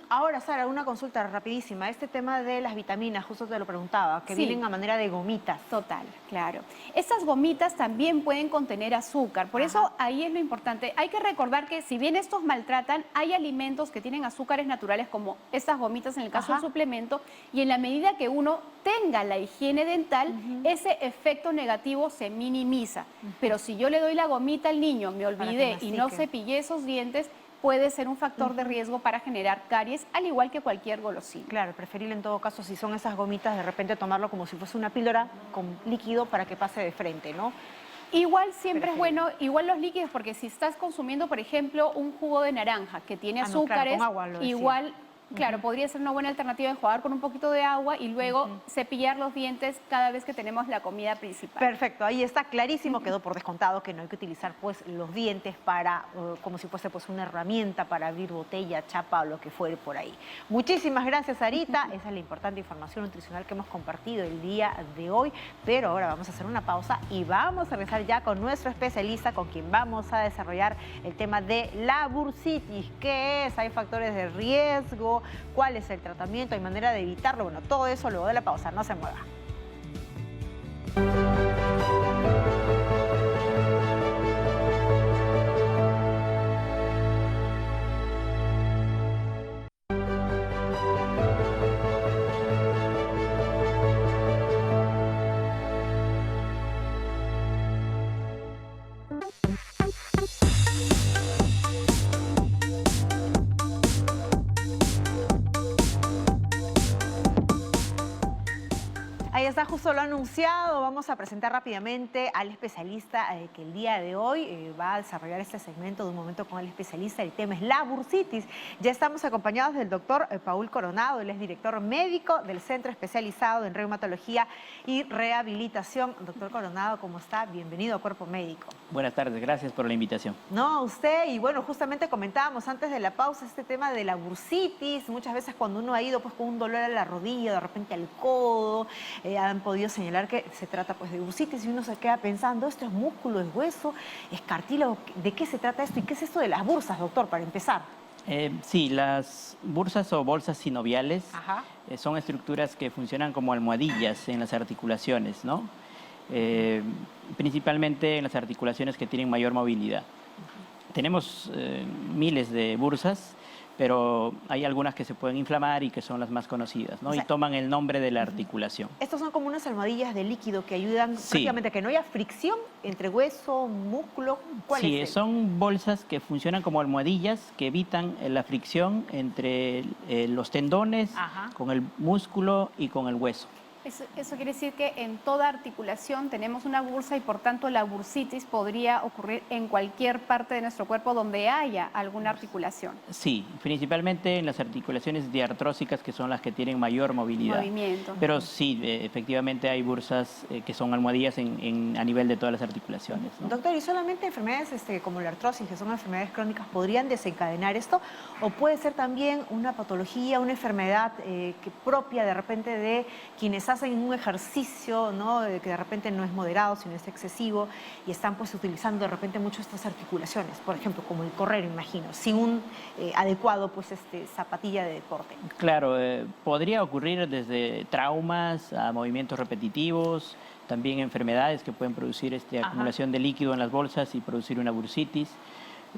Ahora, Sara, una consulta rapidísima. Este tema de las vitaminas, justo te lo preguntaba, que vienen a manera de gomitas. Total, claro. Estas gomitas también pueden contener azúcar. Por eso ahí es lo importante. Hay que recordar que si bien estos maltratan, hay alimentos que tienen azúcares naturales como estas gomitas en el caso del suplemento, y en la medida que uno tenga la higiene dental, ese efecto negativo se minimiza. Pero si yo le doy la gomita al niño, me olvidé y no cepillé esos dientes, puede ser un factor de riesgo para generar caries, al igual que cualquier golosina. Claro, preferible en todo caso, si son esas gomitas, de repente tomarlo como si fuese una píldora con líquido para que pase de frente, ¿no? Igual siempre es bueno, igual los líquidos, porque si estás consumiendo, por ejemplo, un jugo de naranja que tiene azúcares, con agua, igual... Claro, podría ser una buena alternativa enjuagar con un poquito de agua y luego cepillar los dientes cada vez que tenemos la comida principal. Perfecto, ahí está clarísimo, quedó por descontado que no hay que utilizar pues los dientes para, como si fuese pues una herramienta para abrir botella, chapa o lo que fuere por ahí. Muchísimas gracias, Sarita. Esa es la importante información nutricional que hemos compartido el día de hoy, pero ahora vamos a hacer una pausa y vamos a regresar ya con nuestro especialista, con quien vamos a desarrollar el tema de la bursitis. ¿Qué es? ¿Hay factores de riesgo? ¿Cuál es el tratamiento? ¿Hay manera de evitarlo? Bueno, todo eso luego de la pausa. No se mueva. Ahí está, justo lo anunciado. Vamos a presentar rápidamente al especialista que el día de hoy va a desarrollar este segmento de un momento con el especialista. El tema es la bursitis. Ya estamos acompañados del doctor Paul Coronado. Él es director médico del Centro Especializado en Reumatología y Rehabilitación. Doctor Coronado, ¿cómo está? Bienvenido a Cuerpo Médico. Buenas tardes, gracias por la invitación. No, usted, y bueno, justamente comentábamos antes de la pausa este tema de la bursitis. Muchas veces cuando uno ha ido pues con un dolor a la rodilla, de repente al codo, han podido señalar que se trata pues de bursitis y uno se queda pensando, ¿esto es músculo, es hueso, es cartílago? ¿De qué se trata esto y qué es esto de las bursas, doctor, para empezar? Sí, las bursas o bolsas sinoviales son estructuras que funcionan como almohadillas en las articulaciones, ¿no? Principalmente en las articulaciones que tienen mayor movilidad. Tenemos miles de bursas, pero hay algunas que se pueden inflamar y que son las más conocidas, ¿no? O sea, y toman el nombre de la articulación. Estos son como unas almohadillas de líquido que ayudan prácticamente a que no haya fricción entre hueso, músculo. ¿Cuál es? Sí, son bolsas que funcionan como almohadillas que evitan la fricción entre los tendones, con el músculo y con el hueso. Eso quiere decir que en toda articulación tenemos una bursa y por tanto la bursitis podría ocurrir en cualquier parte de nuestro cuerpo donde haya alguna articulación. Sí, principalmente en las articulaciones diartrósicas, que son las que tienen mayor movilidad. Movimiento. Pero sí, efectivamente hay bursas que son almohadillas a nivel de todas las articulaciones, ¿no? Doctor, ¿y solamente enfermedades como la artrosis, que son enfermedades crónicas, podrían desencadenar esto? ¿O puede ser también una patología, una enfermedad propia de repente de quienes hacen un ejercicio, ¿no?, que de repente no es moderado, sino es excesivo, y están pues utilizando de repente mucho estas articulaciones, por ejemplo, como el correr, imagino, sin un adecuado pues zapatilla de deporte? Claro, podría ocurrir desde traumas a movimientos repetitivos, también enfermedades que pueden producir acumulación de líquido en las bolsas y producir una bursitis.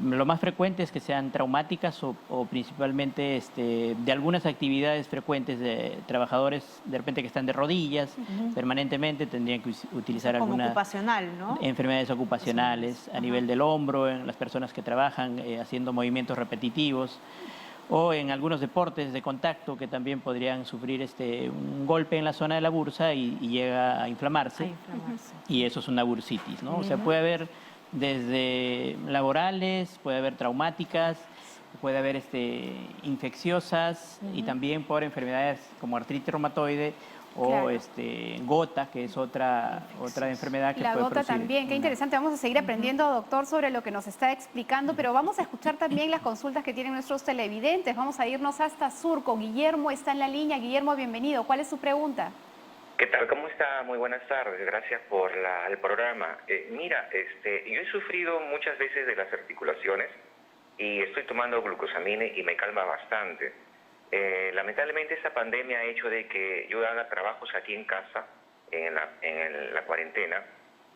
Lo más frecuente es que sean traumáticas o principalmente de algunas actividades frecuentes de trabajadores de repente que están de rodillas permanentemente, tendrían que utilizar algunas ocupacional, ¿no?, enfermedades ocupacionales a nivel del hombro, en las personas que trabajan haciendo movimientos repetitivos, o en algunos deportes de contacto que también podrían sufrir un golpe en la zona de la bursa y llega a inflamarse, y eso es una bursitis, ¿no? O sea, puede haber desde laborales, puede haber traumáticas, puede haber infecciosas y también por enfermedades como artritis reumatoide o gota, que es otra enfermedad que la puede gota producir. También, qué interesante. Vamos a seguir aprendiendo, doctor, sobre lo que nos está explicando, pero vamos a escuchar también las consultas que tienen nuestros televidentes. Vamos a irnos hasta Sur con Guillermo, está en la línea. Guillermo, bienvenido. ¿Cuál es su pregunta? ¿Qué tal? ¿Cómo está? Muy buenas tardes. Gracias por el programa. Mira, yo he sufrido muchas veces de las articulaciones y estoy tomando glucosamina y me calma bastante. Lamentablemente esta pandemia ha hecho de que yo haga trabajos aquí en casa, en la cuarentena,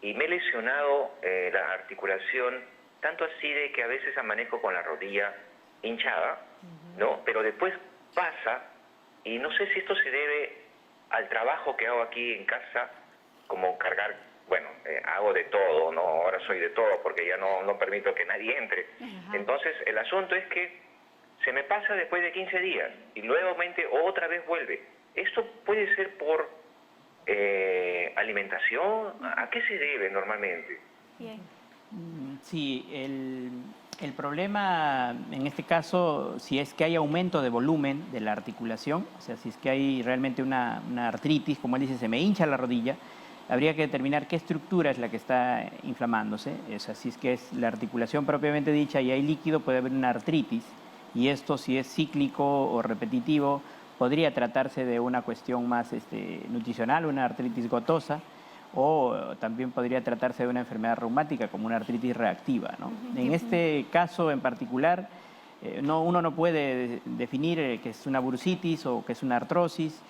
y me he lesionado la articulación, tanto así de que a veces amanezco con la rodilla hinchada, ¿no? Pero después pasa, y no sé si esto se debe al trabajo que hago aquí en casa, como cargar, bueno, hago de todo, ¿no? Ahora soy de todo porque ya no permito que nadie entre. Entonces, el asunto es que se me pasa después de 15 días y luego otra vez vuelve. ¿Esto puede ser por alimentación? ¿A qué se debe normalmente? Bien. Sí, el problema en este caso, si es que hay aumento de volumen de la articulación, o sea, si es que hay realmente una artritis, como él dice, se me hincha la rodilla, habría que determinar qué estructura es la que está inflamándose. O sea, si es que es la articulación propiamente dicha y hay líquido, puede haber una artritis. Y esto, si es cíclico o repetitivo, podría tratarse de una cuestión más nutricional, una artritis gotosa, o también podría tratarse de una enfermedad reumática como una artritis reactiva, ¿no? En este caso en particular, uno no puede definir que es una bursitis o que es una artrosis.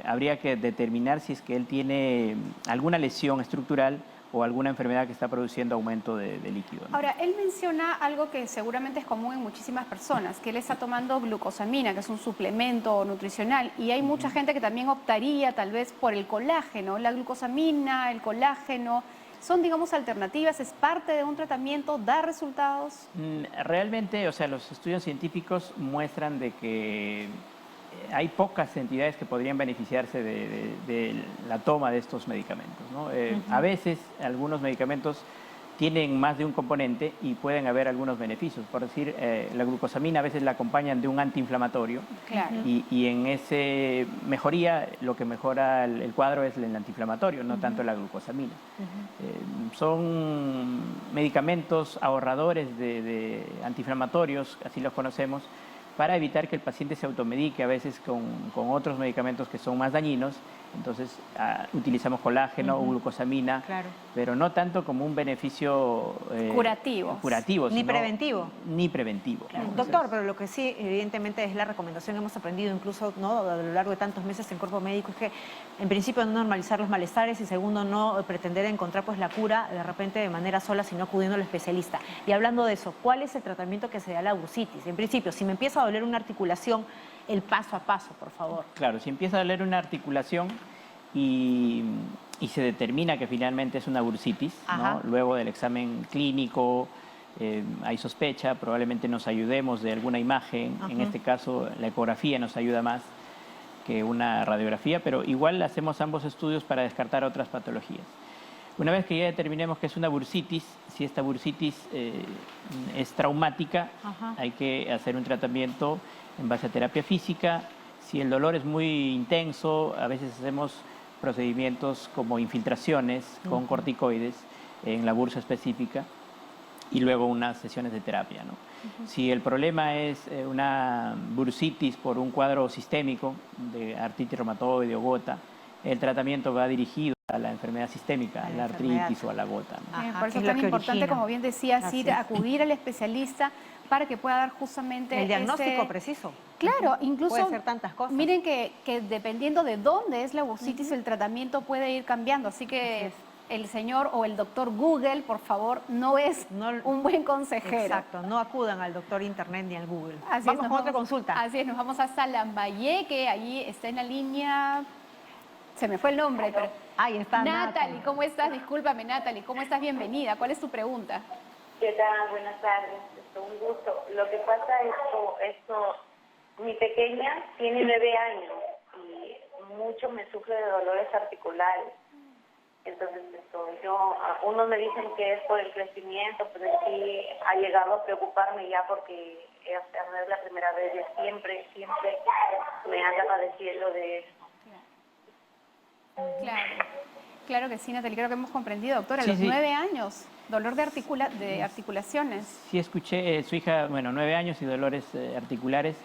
Habría que determinar si es que él tiene alguna lesión estructural o alguna enfermedad que está produciendo aumento de líquido, ¿no? Ahora, él menciona algo que seguramente es común en muchísimas personas, que él está tomando glucosamina, que es un suplemento nutricional, y hay mucha gente que también optaría tal vez por el colágeno. La glucosamina, el colágeno, ¿son, digamos, alternativas? ¿Es parte de un tratamiento? ¿Da resultados? Realmente, o sea, los estudios científicos muestran de que hay pocas entidades que podrían beneficiarse de la toma de estos medicamentos, ¿no? A veces algunos medicamentos tienen más de un componente y pueden haber algunos beneficios. Por decir, la glucosamina a veces la acompañan de un antiinflamatorio. Claro. Y en esa mejoría lo que mejora el cuadro es el antiinflamatorio, no tanto la glucosamina. Son medicamentos ahorradores de antiinflamatorios, así los conocemos, para evitar que el paciente se automedique a veces con otros medicamentos que son más dañinos. Entonces utilizamos colágeno o glucosamina, pero no tanto como un beneficio curativo, ni preventivo. Ni preventivo. Claro. Doctor, pero lo que sí, evidentemente, es la recomendación que hemos aprendido incluso, ¿no?, a lo largo de tantos meses en Cuerpo Médico, es que en principio no normalizar los malestares y segundo no pretender encontrar pues la cura de repente de manera sola, sino acudiendo al especialista. Y hablando de eso, ¿cuál es el tratamiento que se da a la bursitis? En principio, si me empieza a doler una articulación, el paso a paso, por favor. Claro, si empieza a doler una articulación y se determina que finalmente es una bursitis, ¿no? Luego del examen clínico hay sospecha, probablemente nos ayudemos de alguna imagen. En este caso la ecografía nos ayuda más que una radiografía, pero igual hacemos ambos estudios para descartar otras patologías. Una vez que ya determinemos que es una bursitis, si esta bursitis es traumática, hay que hacer un tratamiento en base a terapia física. Si el dolor es muy intenso, a veces hacemos procedimientos como infiltraciones con corticoides en la bursa específica y luego unas sesiones de terapia, ¿no? Si el problema es una bursitis por un cuadro sistémico de artritis reumatoide o gota, el tratamiento va dirigido a la enfermedad sistémica, a la artritis o a la gota, ¿no? Por eso es tan importante, como bien decías, acudir al especialista para que pueda dar justamente el diagnóstico preciso. Claro, incluso puede ser tantas cosas. Miren que dependiendo de dónde es la bursitis, el tratamiento puede ir cambiando. Así que el señor o el doctor Google, por favor, no es un buen consejero. Exacto, no acudan al doctor Internet ni al Google. Vamos con otra consulta. Así es, nos vamos hasta Lambayeque, allí está en la línea, se me fue el nombre, pero... Ahí está Natalie, ¿cómo estás? Discúlpame, Natalie, ¿cómo estás? Bienvenida. ¿Cuál es tu pregunta? ¿Qué tal? Buenas tardes. Un gusto. Lo que pasa es que mi pequeña tiene 9 años y mucho me sufre de dolores articulares. Entonces, unos me dicen que es por el crecimiento, pero sí ha llegado a preocuparme ya porque no es la primera vez, siempre me anda padeciendo de eso. Claro que sí, Natalie, creo que hemos comprendido, doctora, a los 9 años, dolor de articulaciones. Sí, escuché, su hija, 9 años y dolores articulares.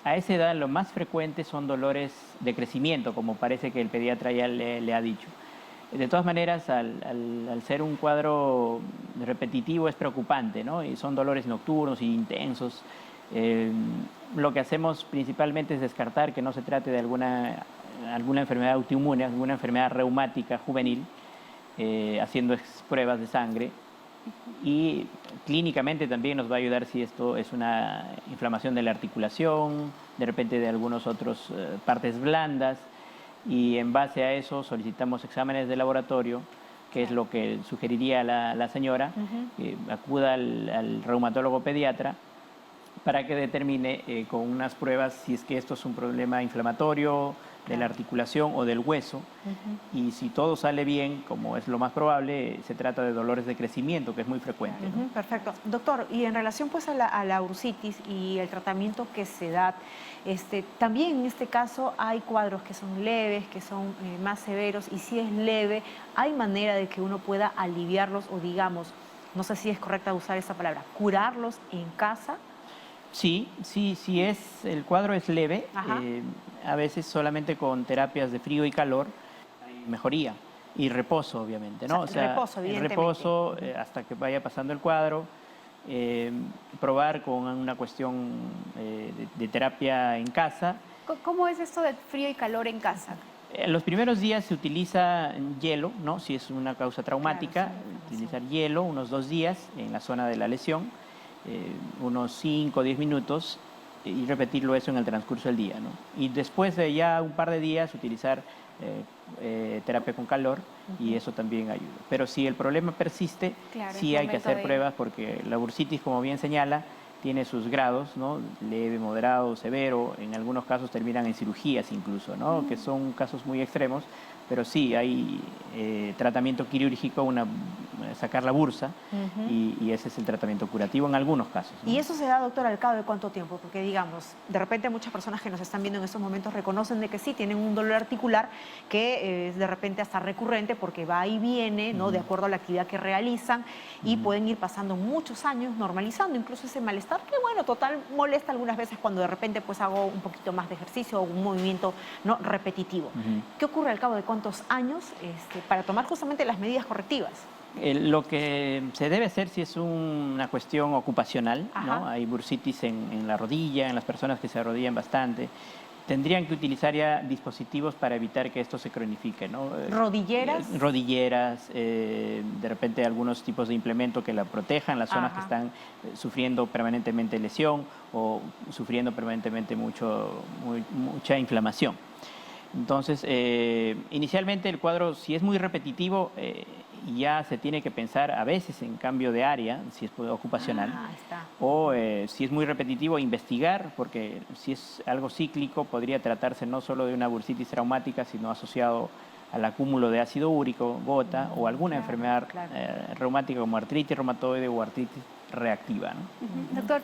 a esa edad lo más frecuente son dolores de crecimiento, como parece que el pediatra ya le ha dicho. De todas maneras, al ser un cuadro repetitivo es preocupante, ¿no? Y son dolores nocturnos y intensos. Lo que hacemos principalmente es descartar que no se trate de alguna enfermedad autoinmune, alguna enfermedad reumática juvenil, haciendo pruebas de sangre. Y clínicamente también nos va a ayudar si esto es una inflamación de la articulación, de repente de algunas otras partes blandas, y en base a eso solicitamos exámenes de laboratorio, que es lo que sugeriría la señora, que acuda al reumatólogo pediatra para que determine con unas pruebas si es que esto es un problema inflamatorio de la articulación o del hueso, y si todo sale bien, como es lo más probable, se trata de dolores de crecimiento, que es muy frecuente, ¿no? Perfecto. Doctor, y en relación pues a la bursitis y el tratamiento que se da, también en este caso hay cuadros que son leves, que son más severos, y si es leve, ¿hay manera de que uno pueda aliviarlos o, digamos, no sé si es correcta usar esa palabra, curarlos en casa? Sí, el cuadro es leve, a veces solamente con terapias de frío y calor hay mejoría, y reposo obviamente, ¿no? Reposo, evidentemente. Reposo hasta que vaya pasando el cuadro, probar con una cuestión de terapia en casa. ¿Cómo es esto de frío y calor en casa? En los primeros días se utiliza hielo, ¿no? Si es una causa traumática, utilizar hielo unos 2 días en la zona de la lesión, unos 5 o 10 minutos, y repetirlo eso en el transcurso del día, ¿no? Y después de ya un par de días utilizar terapia con calor, y eso también ayuda. Pero si el problema persiste, sí hay que hacer pruebas, porque la bursitis, como bien señala, tiene sus grados, ¿no? Leve, moderado, severo, en algunos casos terminan en cirugías incluso, ¿no? Que son casos muy extremos, pero sí hay tratamiento quirúrgico, sacar la bursa, y ese es el tratamiento curativo en algunos casos, ¿no? ¿Y eso se da, doctor, al cabo de cuánto tiempo? Porque, digamos, de repente muchas personas que nos están viendo en estos momentos reconocen de que sí, tienen un dolor articular que es de repente hasta recurrente porque va y viene, ¿no? De acuerdo a la actividad que realizan, y pueden ir pasando muchos años normalizando incluso ese malestar, que bueno, total molesta algunas veces cuando de repente pues hago un poquito más de ejercicio o un movimiento, ¿no?, repetitivo. ¿Qué ocurre al cabo de cuántos años para tomar justamente las medidas correctivas? Lo que se debe hacer si es una cuestión ocupacional, ¿no? Hay bursitis en la rodilla, en las personas que se arrodillan bastante. Tendrían que utilizar ya dispositivos para evitar que esto se cronifique, ¿no? ¿Rodilleras? Rodilleras, de repente algunos tipos de implemento que la protejan, las zonas que están sufriendo permanentemente lesión o sufriendo permanentemente mucha inflamación. Entonces, inicialmente el cuadro, si es muy repetitivo, ya se tiene que pensar a veces en cambio de área, si es ocupacional, o si es muy repetitivo, investigar, porque si es algo cíclico podría tratarse no solo de una bursitis traumática, sino asociado al acúmulo de ácido úrico, gota, o alguna enfermedad reumática como artritis reumatoide o artritis reactiva, ¿no? Doctor,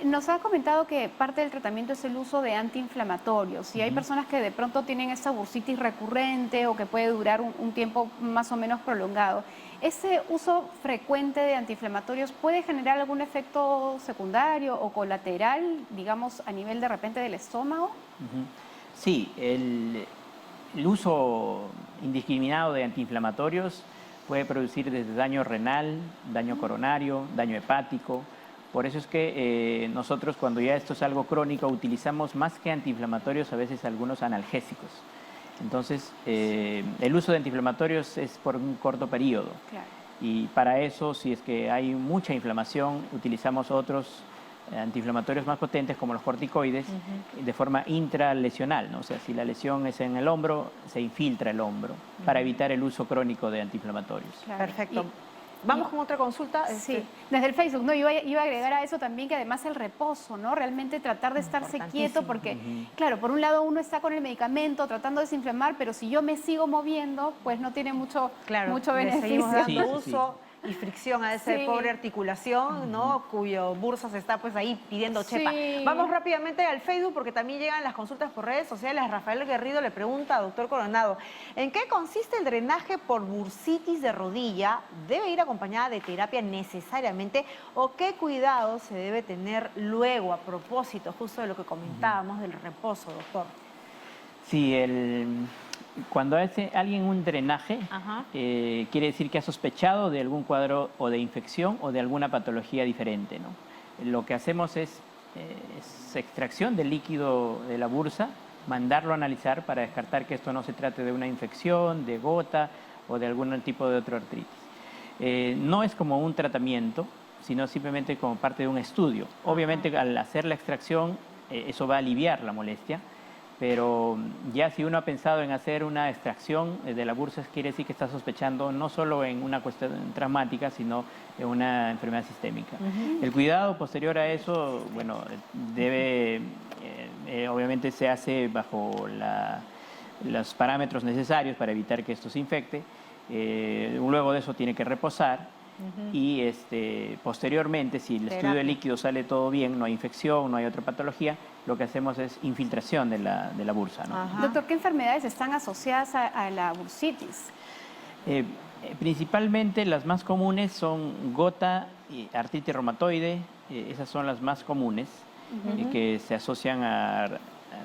nos ha comentado que parte del tratamiento es el uso de antiinflamatorios. Y hay personas que de pronto tienen esta bursitis recurrente o que puede durar un tiempo más o menos prolongado. ¿Ese uso frecuente de antiinflamatorios puede generar algún efecto secundario o colateral, digamos, a nivel de repente del estómago? Sí, el uso indiscriminado de antiinflamatorios puede producir desde daño renal, daño coronario, daño hepático. Por eso es que nosotros, cuando ya esto es algo crónico, utilizamos más que antiinflamatorios a veces algunos analgésicos. Entonces, el uso de antiinflamatorios es por un corto periodo. Y para eso, si es que hay mucha inflamación, utilizamos otros antiinflamatorios más potentes como los corticoides de forma intralesional, ¿no? O sea, si la lesión es en el hombro, se infiltra el hombro para evitar el uso crónico de antiinflamatorios. Perfecto. Vamos con otra consulta. Sí, desde el Facebook, ¿no? Yo iba a agregar a eso también que además el reposo, ¿no? Realmente tratar de estarse quieto porque, claro, por un lado uno está con el medicamento tratando de desinflamar, pero si yo me sigo moviendo, pues no tiene mucho beneficio. Seguimos dando uso. y fricción a esa Sí. pobre articulación, ¿no? Cuyo bursa se está pues ahí pidiendo chepa. Sí. Vamos rápidamente al Facebook porque también llegan las consultas por redes sociales. Rafael Guerrido le pregunta al doctor Coronado, ¿en qué consiste el drenaje por bursitis de rodilla? ¿Debe ir acompañada de terapia necesariamente o qué cuidado se debe tener luego a propósito justo de lo que comentábamos del reposo, doctor? Sí, cuando hace alguien un drenaje, Ajá. quiere decir que ha sospechado de algún cuadro o de infección o de alguna patología diferente, ¿no? Lo que hacemos es extracción del líquido de la bursa, mandarlo a analizar para descartar que esto no se trate de una infección, de gota o de algún tipo de otra artritis. No es como un tratamiento, sino simplemente como parte de un estudio. Obviamente al hacer la extracción eso va a aliviar la molestia, pero ya si uno ha pensado en hacer una extracción de la bursa, quiere decir que está sospechando no solo en una cuestión traumática, sino en una enfermedad sistémica. El cuidado posterior a eso, bueno, debe, obviamente se hace bajo los parámetros necesarios para evitar que esto se infecte. Luego de eso tiene que reposar. Y posteriormente, si el estudio de líquido sale todo bien, no hay infección, no hay otra patología, lo que hacemos es infiltración de la bursa, ¿no? Doctor, ¿qué enfermedades están asociadas a la bursitis? Principalmente las más comunes son gota y artritis reumatoide, esas son las más comunes, que se asocian a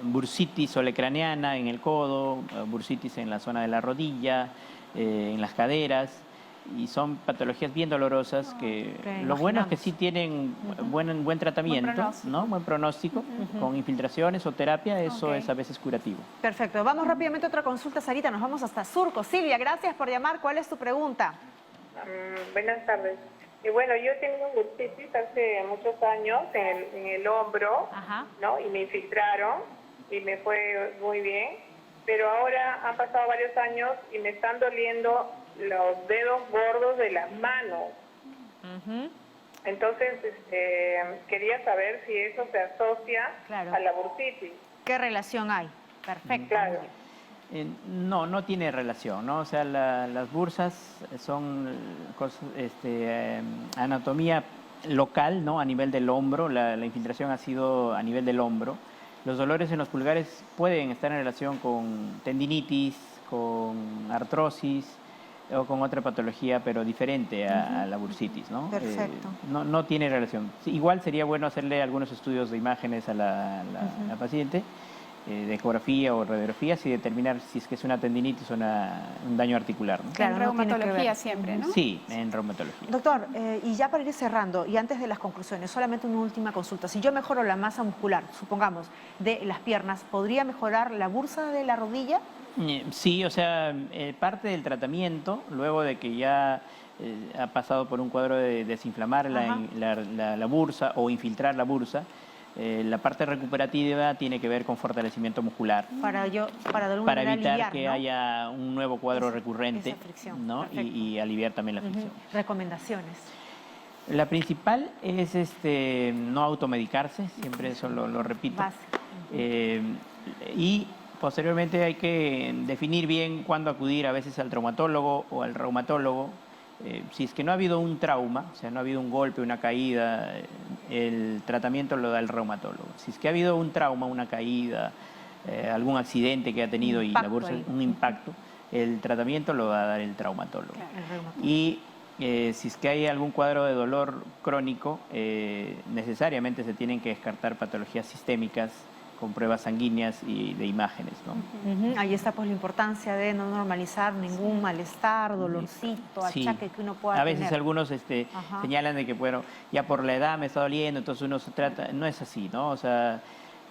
bursitis olecraneana en el codo, bursitis en la zona de la rodilla, en las caderas. Y son patologías bien dolorosas que lo bueno es que sí tienen buen tratamiento, buen pronóstico, con infiltraciones o terapia, eso es a veces curativo. Perfecto, vamos rápidamente a otra consulta, Sarita, nos vamos hasta Surco. Silvia, gracias por llamar, ¿cuál es tu pregunta? Buenas tardes. Y bueno, yo tengo bursitis hace muchos años en el hombro, ¿no? Y me infiltraron y me fue muy bien, pero ahora han pasado varios años y me están doliendo los dedos gordos de las manos. Entonces, quería saber si eso se asocia a la bursitis. ¿Qué relación hay? Perfecto. Claro. No tiene relación, ¿no? O sea, las bursas son anatomía local, ¿no? A nivel del hombro, la infiltración ha sido a nivel del hombro. Los dolores en los pulgares pueden estar en relación con tendinitis, con artrosis, o con otra patología, pero diferente a la bursitis, ¿no? Perfecto. No tiene relación. Sí, igual sería bueno hacerle algunos estudios de imágenes a la paciente, de ecografía o radiografía, y determinar si es que es una tendinitis o un daño articular, ¿no? Claro, en reumatología siempre, ¿no? Sí, en reumatología. Doctor, y ya para ir cerrando, y antes de las conclusiones, solamente una última consulta. Si yo mejoro la masa muscular, supongamos, de las piernas, ¿podría mejorar la bursa de la rodilla? Sí, o sea, parte del tratamiento, luego de que ya ha pasado por un cuadro de desinflamar la bursa o infiltrar la bursa, la parte recuperativa tiene que ver con fortalecimiento muscular. Para evitar aliviar, que ¿no? haya un nuevo cuadro recurrente, esa fricción, ¿no? Y aliviar también la fricción. Recomendaciones. La principal es no automedicarse, siempre eso lo repito. Y posteriormente hay que definir bien cuándo acudir a veces al traumatólogo o al reumatólogo. Si es que no ha habido un trauma, o sea, no ha habido un golpe, una caída, el tratamiento lo da el reumatólogo. Si es que ha habido un trauma, una caída, algún accidente que ha tenido y la bursa, un impacto, el tratamiento lo va a dar el traumatólogo. Y si es que hay algún cuadro de dolor crónico, necesariamente se tienen que descartar patologías sistémicas con pruebas sanguíneas y de imágenes, ¿no? Ahí está pues la importancia de no normalizar ningún malestar, dolorcito, achaque que uno pueda tener. A veces tener. algunos señalan de que, bueno, ya por la edad me está doliendo, entonces uno se trata, no es así, ¿no? O sea,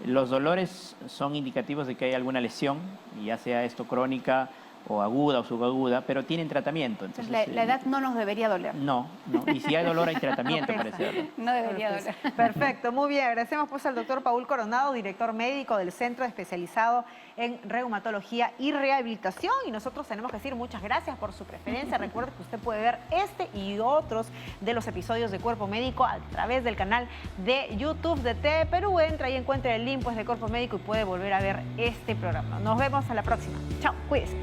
los dolores son indicativos de que hay alguna lesión, ya sea esto crónica o aguda o subaguda, pero tienen tratamiento. Entonces la edad no nos debería doler. No, y si hay dolor hay tratamiento para ese dolor. No debería doler. Perfecto, muy bien. Agradecemos pues al doctor Paul Coronado, director médico del Centro Especializado en Reumatología y Rehabilitación. Y nosotros tenemos que decir muchas gracias por su preferencia. Recuerde que usted puede ver este y otros de los episodios de Cuerpo Médico a través del canal de YouTube de TV Perú. Entra y encuentra el link pues, de Cuerpo Médico y puede volver a ver este programa. Nos vemos a la próxima. Chao, cuídese.